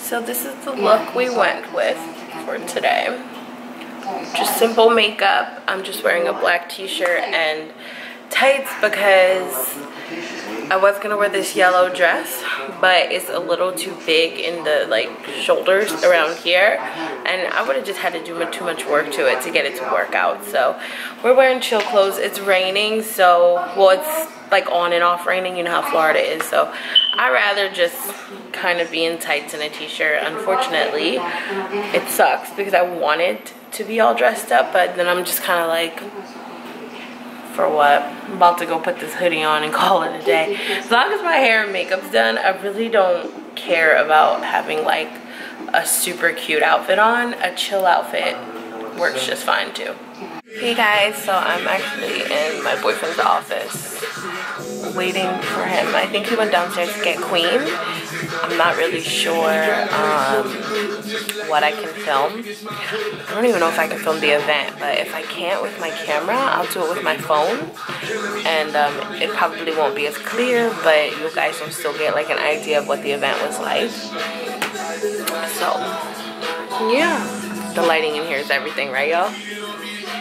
So this is the look we went with for today. Just simple makeup. I'm just wearing a black t-shirt and tights because I was gonna wear this yellow dress, but it's a little too big in the like shoulders around here, and I would have just had to do too much work to it to get it to work out. So we're wearing chill clothes. It's raining, so well, it's like on and off raining, you know how Florida is, so I'd rather just kind of be in tights and a t-shirt. Unfortunately, it sucks because I wanted to be all dressed up, but then I'm just kind of like, for what? I'm about to go put this hoodie on and call it a day. As long as my hair and makeup's done, I really don't care about having like a super cute outfit on. A chill outfit works just fine too. Hey guys, so I'm actually in my boyfriend's office waiting for him. I think he went downstairs to get Queen. I'm not really sure what I can film. I don't even know if I can film the event, but if I can't with my camera, I'll do it with my phone. And it probably won't be as clear, but you guys will still get like an idea of what the event was like. So, yeah. The lighting in here is everything, right y'all?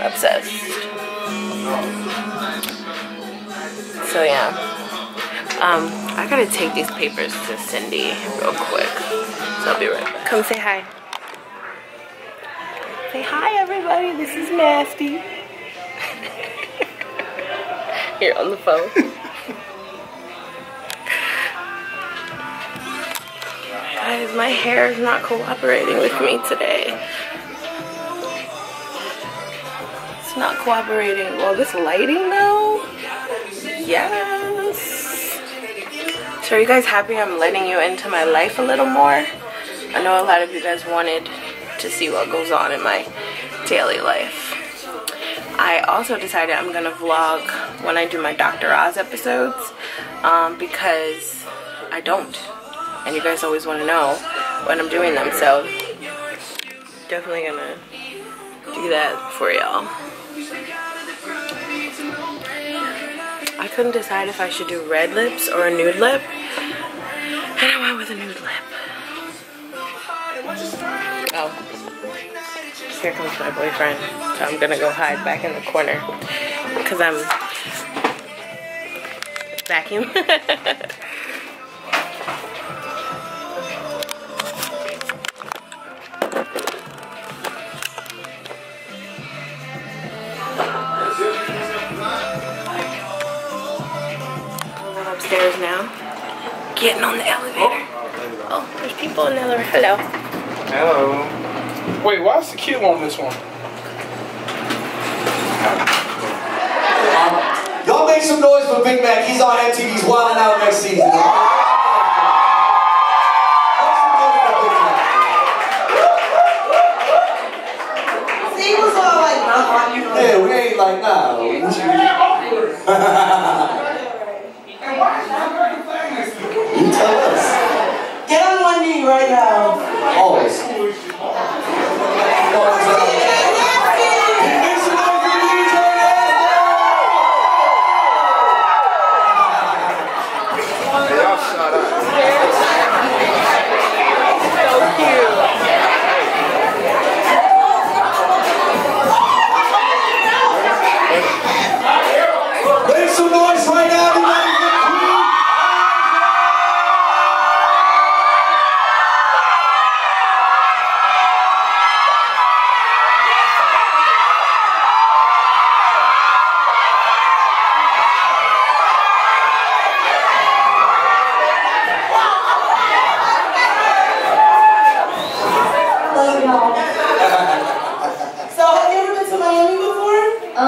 Obsessed. So yeah, I gotta take these papers to Cindy real quick, so I'll be right back. Come say hi. Say hi everybody, this is Nasty. Here on the phone. Guys, my hair is not cooperating with me today. Not cooperating. Well, this lighting though, yes. So are you guys happy I'm letting you into my life a little more? I know a lot of you guys wanted to see what goes on in my daily life. I also decided I'm gonna vlog when I do my Dr. Oz episodes because I don't, and you guys always want to know when I'm doing them, so definitely gonna do that for y'all. I couldn't decide if I should do red lips or a nude lip, and I went with a nude lip. Oh, here comes my boyfriend, so I'm gonna go hide back in the corner because I'm vacuum. Upstairs now, getting on the elevator. Oh, there's people in the elevator. Hello. Hello. Wait, why is the kid on this one? Y'all make some noise for Big Mac. He's on MTV's Wildin' Out next season. See, he was all like, nah, you know. Yeah, we ain't like, nah. You tell us. Get on one knee right now. Always. Make some noise right now, everybody.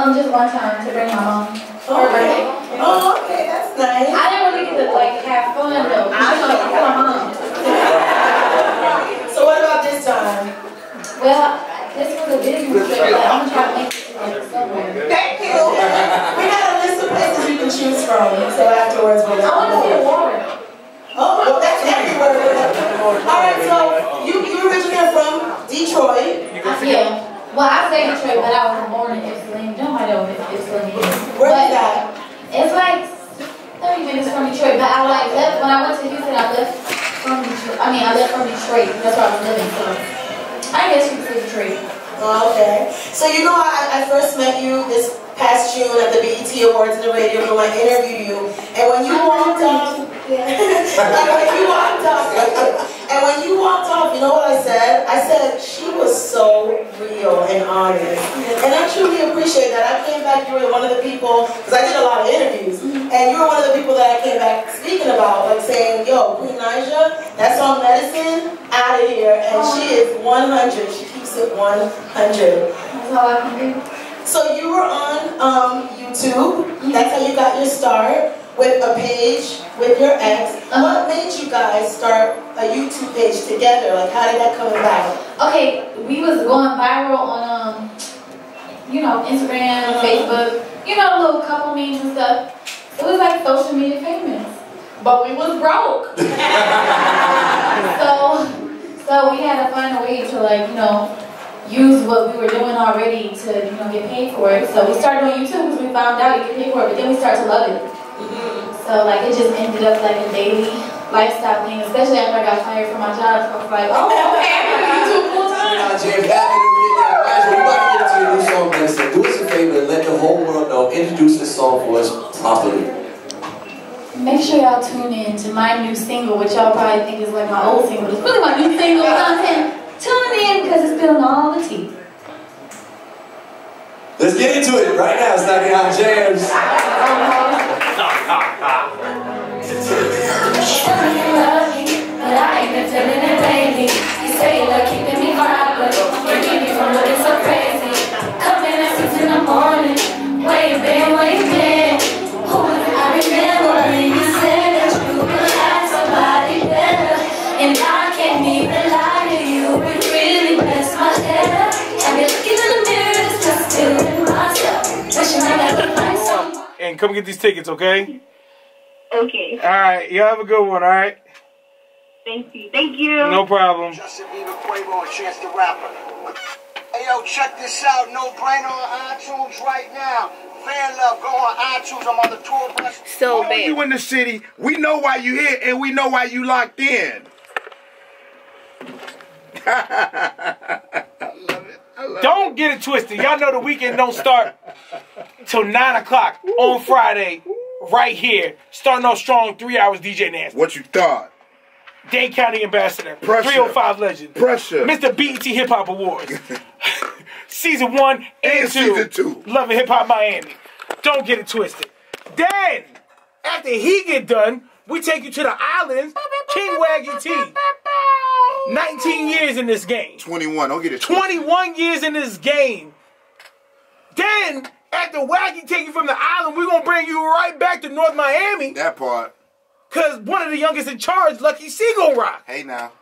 Just one time to bring my mom for her birthday. Oh, okay, that's nice. I didn't really get to like have fun though. I was like, my mom. So what about this time? Well, this was a business trip, but I'm gonna try to make it like somewhere. Thank you. We got a list of places you can choose from, so afterwards we'll I want to see the water. Oh, well, that's everywhere. All right, so you originally from Detroit. Yeah. Well, I say Detroit, but I was born in Ypsilanti. Nobody knows Ypsilanti. Where is that? It's like 30 minutes from Detroit, but I like left when I went to Houston. I left from Detroit. I left from Detroit. Detroit. That's where I was living, so I guess you could say Detroit. Oh, okay. So you know I first met you this past June at the BET Awards in the radio room. I interviewed you, and when you walked off, and when you walked off, you know what I said? I said she was so real and honest, and I truly appreciate that. I came back, you were one of the people, because I did a lot of interviews, and you were one of the people that I came back speaking about, like saying, yo, Queen Naija, that song Medicine, out of here, and she is 100. She keeps it 100. That's all I can do. So you were on YouTube. That's how you got your start, with a page with your ex. What made you guys start a YouTube page together? Like, how did that come about? Okay, we was going viral on, you know, Instagram, Facebook, you know, little couple memes and stuff. It was like social media famous, but we was broke. so we had to find a way to, like, you know, use what we were doing already to, you know, get paid for it. So we started on YouTube because we found out you get paid for it, but then we started to love it. So like it just ended up like a daily lifestyle thing, especially after I got fired from my job. I was like, oh, okay, I'm gonna do YouTube full time. We're about to get into your new song, Medicine. Do us a favor and let the whole world know. Introduce this song for us properly. Make sure y'all tune in to my new single, which y'all probably think is like my old single. It's really my new single, you know what I'm saying? Tune in because it's spilling all the tea. Let's get into it right now. It's knocking out jams. But I ain't been feeling it lately. You say you love keeping me vibrant, but you keep me from looking so crazy. Coming at 6 in the morning. Where you been? Where you been? I remember when you said that you could have somebody better, and I can't even lie to you. It really messed my head up. I've been looking in the mirror, just feeling myself. Wishing I never find someone. And come get these tickets, okay? Okay. Alright, y'all have a good one, alright? Thank you. Thank you. No problem. Justin Bieber, Quavo, and Chance the Rapper. Hey, yo, check this out. No Brainer on iTunes right now. Fan Love, go on iTunes. I'm on the tour bus. So bad. You in the city. We know why you here, and we know why you locked in. Don't get it twisted. Y'all know the weekend don't start till 9 o'clock on Friday, right here. Starting off strong, 3 hours, DJ Nasty. What you thought? Dane County Ambassador. Pressure. 305 Legend. Pressure. Mr. BET Hip Hop Awards. Season 1 and 2. Season 2. Loving Hip Hop Miami. Don't get it twisted. Then, after he get done, we take you to the islands. King Waggy T. 19 years in this game. 21. Don't get it 21 years in this game. Then, after Waggy take you from the island, we're going to bring you right back to North Miami. That part. Because one of the youngest in charge, Lucky C, gon' rock. Hey, now.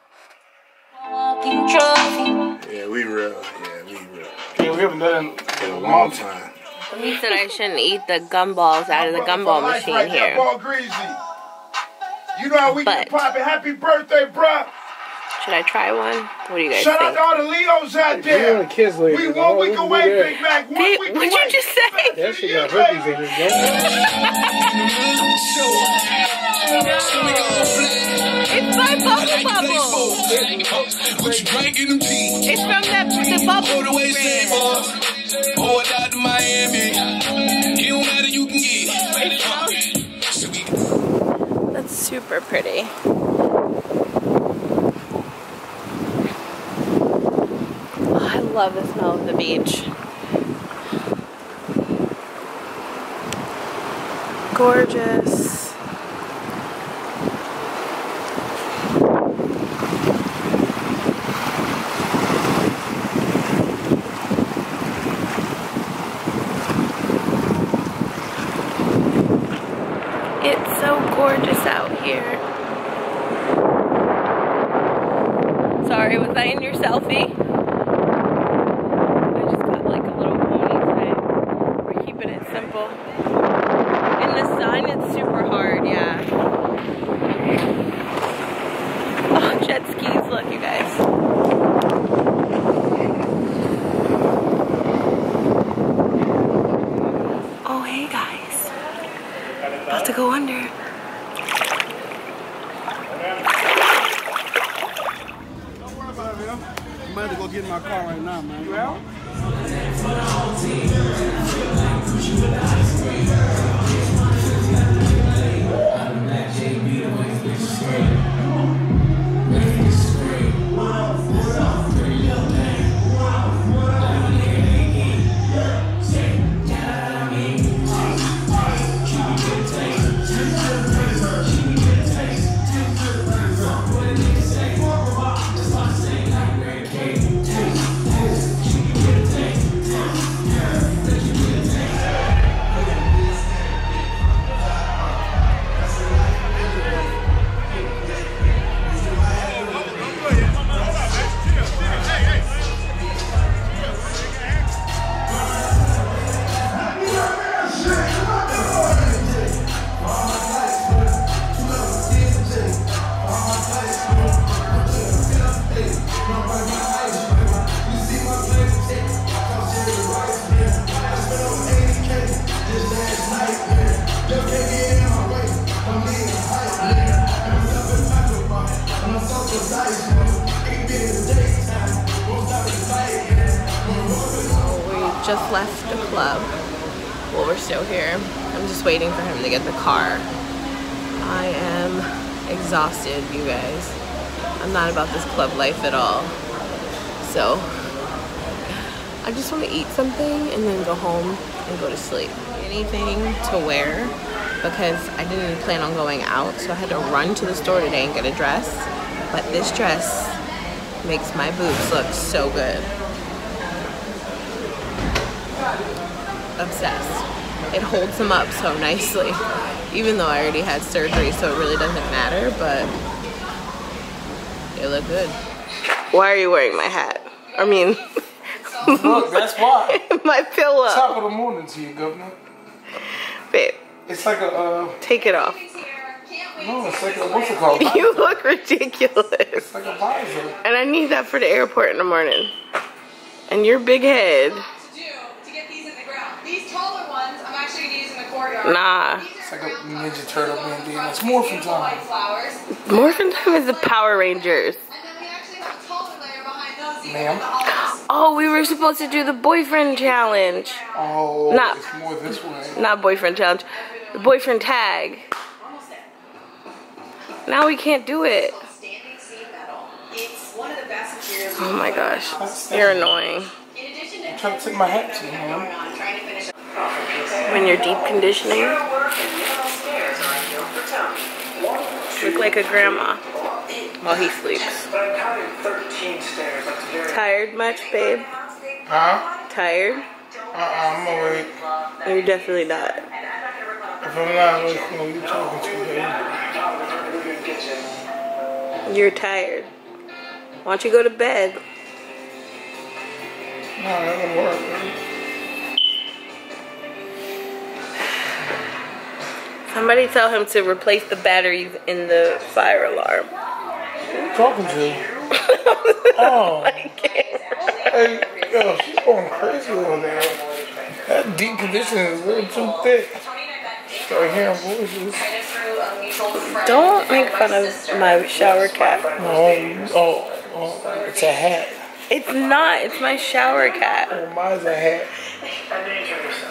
Yeah, we real. Yeah, we haven't done it in a long time. He said I shouldn't eat the gumballs out of the gumball machine here. Ball greasy. You know how we get poppin'. Happy birthday, bruh. Should I try one? What do you guys Shout think? out to all the Leos out there. We 1 week away, Big Mac. 1 week away. What'd you just say? That shit got herpes in it. It's my bubble bubble. It's from the bubble brand. Pour it out to Miami. It don't matter, you can get. That's super pretty. Oh, I love the smell of the beach. Gorgeous. It's so gorgeous out here. Sorry, was I in your selfie? I just got like a little pony today. We're keeping it simple. In the sun, it's super hard, yeah. Oh, jet skis, look, you guys. Oh, hey, guys. About to go under. had to go get in my car right now, man. You out? Just left the club. Well, we're still here. I'm just waiting for him to get the car. I am exhausted, you guys. I'm not about this club life at all. So I just want to eat something and then go home and go to sleep. Anything to wear because I didn't plan on going out, so I had to run to the store today and get a dress. But this dress makes my boobs look so good. Obsessed. It holds them up so nicely, even though I already had surgery, so it really doesn't matter, but they look good. Why are you wearing my hat? I mean, look, that's why. My pillow. Top of the morning to you, governor. Babe. It's like a take it off. No, it's like a, what's it called? You look ridiculous. It's like a visor. And I need that for the airport in the morning. And your big head. These taller ones, I'm actually going to use in the courtyard. Nah. It's like a Ninja Turtle bandana. It's morphin' time. Morphin' time is the Power Rangers. And then we actually have a taller layer behind those. Ma'am? Oh, we were supposed to do the boyfriend challenge. Oh, not, it's more this way. Not boyfriend challenge. The boyfriend tag. Now we can't do it. Oh my gosh. You're annoying. I'm trying to take my hat to you, man. When you're deep conditioning, look like a grandma while he sleeps. Tired much, babe? Huh? Tired? I'm awake. You're definitely not. If I'm not awake, who are you talking to, babe? You're tired. Why don't you go to bed? No, that would work, man. Somebody tell him to replace the batteries in the fire alarm. Who are you talking to? Oh. Hey, yo, she's going crazy over there. That deep conditioning is a little too thick. Start hearing voices. Don't make fun of my shower cap. Oh, it's a hat. It's not. It's my shower cap. Oh, mine's a hat.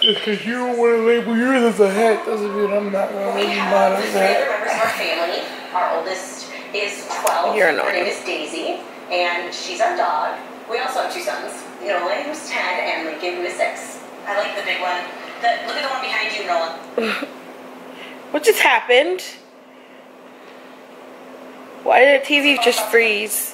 Just because you don't want to label yours as a hat doesn't mean I'm not going to label mine as a hat. Our family, our oldest is 12. You're annoying. Her name is Daisy, and she's our dog. We also have two sons, Nolan, who's 10, and Lincoln, who is 6. I like the big one. Look at the one behind you, Nolan. What just happened? Why did the TV just freeze?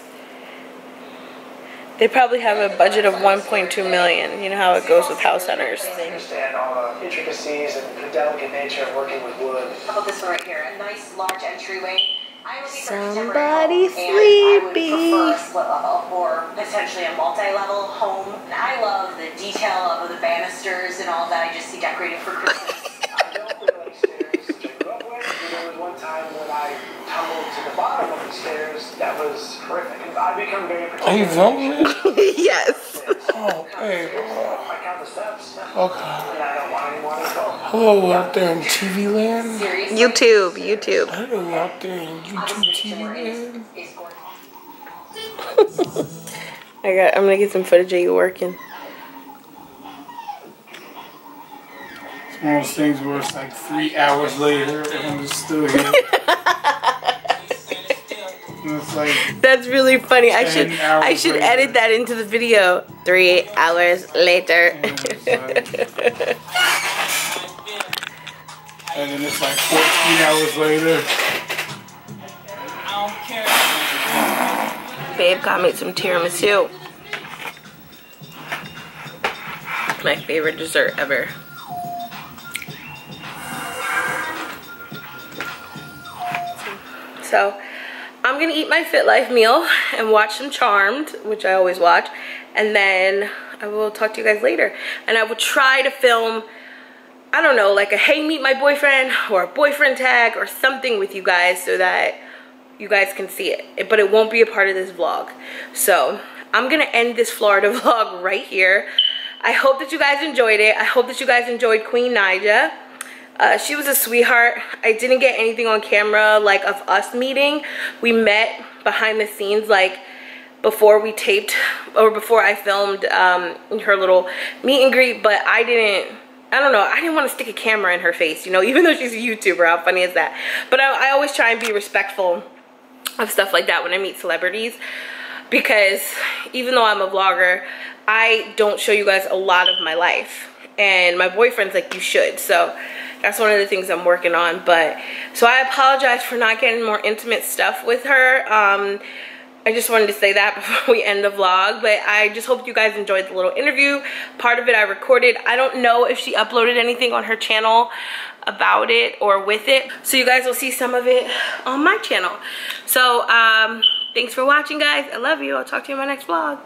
They probably have a budget of $1.2 million. You know how it goes with house hunters. I understand all the intricacies and the delicate nature of working with wood. How about this one right here? A nice large entryway. Somebody sleepy. I would prefer a split level or potentially a multi-level home. And I love the detail of the banisters and all that I just see decorated for Christmas. I don't really like stairs to grew up with. There was one time when I tumbled to the bottom of the stairs. That was horrific. I become very particular. Are you filming? Yes. Oh, hey. I count the steps. Okay. And I don't want anyone to go. Hello out there in TV land. YouTube. Hello out there in YouTube TV land. I'm gonna get some footage of you working. It's one of those things where it's like 3 hours later and I'm just still here. It's like that's really funny. I should later. edit that into the video. 3 hours later. And then it's like 14 hours later. Babe got me some tiramisu. My favorite dessert ever. So I'm gonna eat my Fit Life meal and watch some Charmed, which I always watch, and then I will talk to you guys later. And I will try to film, I don't know, like a hey meet my boyfriend or a boyfriend tag or something with you guys so that you guys can see it, but it won't be a part of this vlog. So I'm gonna end this Florida vlog right here. I hope that you guys enjoyed it. I hope that you guys enjoyed Queen Naija. She was a sweetheart. I didn't get anything on camera like of us meeting. We met behind the scenes like before we taped or before I filmed her little meet and greet, but I don't know, I didn't want to stick a camera in her face, you know, even though she's a YouTuber. How funny is that? But I always try and be respectful of stuff like that when I meet celebrities, because even though I'm a vlogger, I don't show you guys a lot of my life, and my boyfriend's like, you should. So that's one of the things I'm working on. But so I apologize for not getting more intimate stuff with her. I just wanted to say that before we end the vlog, but I just hope you guys enjoyed the little interview. Part of it I recorded. I don't know if she uploaded anything on her channel about it or with it, so you guys will see some of it on my channel. So thanks for watching, guys. I love you. I'll talk to you in my next vlog.